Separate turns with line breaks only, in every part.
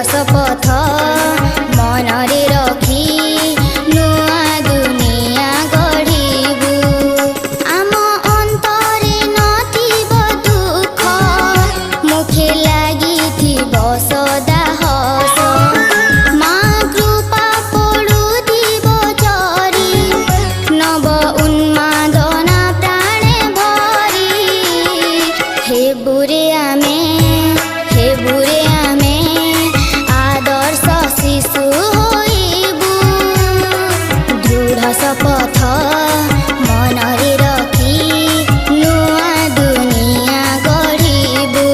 शपथ मनरे रखी नुआ दुनिया गढ़िबु आम अंतरे नथिब दुख मुखे लागिथिब सदा हस माँ कृपा पड़ुथिब चरी नव उन्मादना प्राणे भरी हे बुरे आमे आदर्श शिशु होइबु दृढ़ शपथ मनरे रखी नुआ दुनिया गढ़िबु।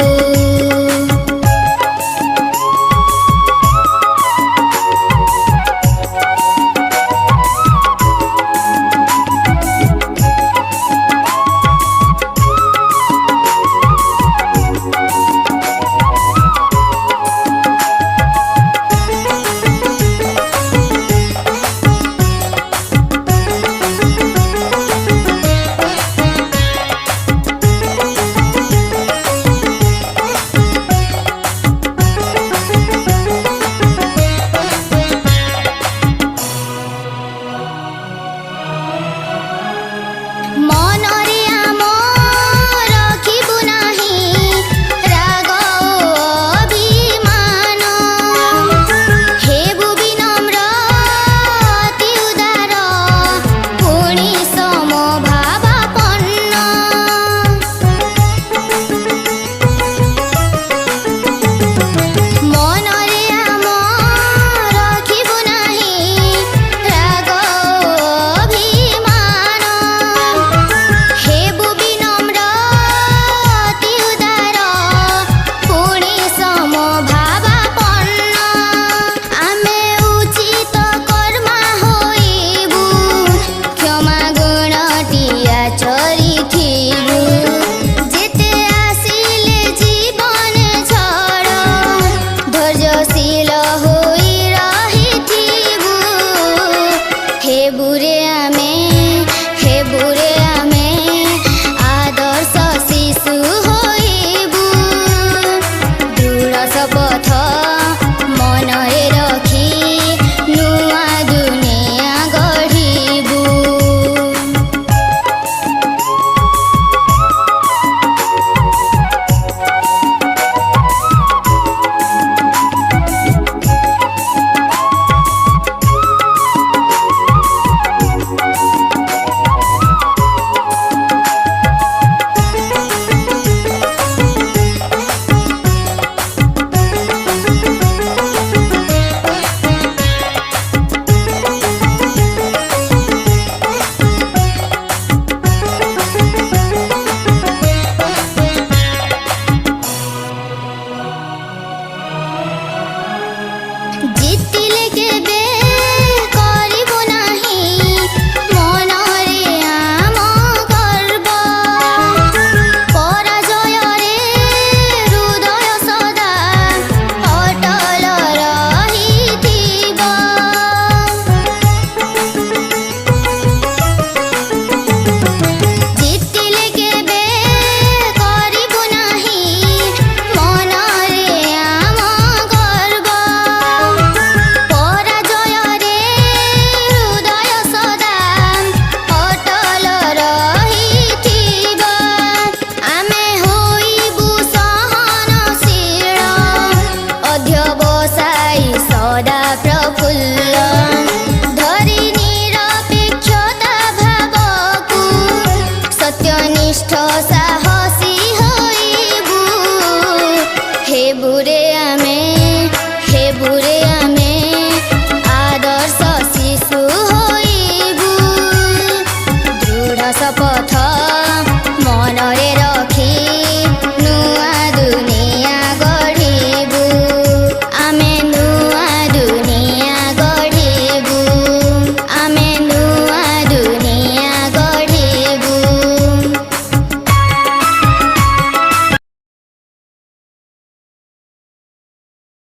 मनरे आम रखिबु नाही राग अभिमान हेबु विनम्र अति उदार पुणी समभावापन्न मनरे आम रखिबु नाही राग अभिमान हेबु विनम्र अति उदार पुणी समभावापन्न आमे उचित कर्मा होइबु क्षमा गुणटी आचरिथिबु जेते आसिले जीवन झड़ धैर्यशील होई रहिथिबु हे बुरे आमे आदर्श शिशु होइबु दृढ़ शपथ मनरे रखी नुआ दुनिया गढ़िबु। जितिले केबे करिबु नाही मनरे आम गर्व पराजयरे हृदय सदा अटल रहिथिब जितिले केबे करिबु नाही मनरे आम गर्व पराजयरे हृदय सदा अटल रहिथिब आमे होइबु सहनशील अध्यवसायी सदा प्रफुल्ल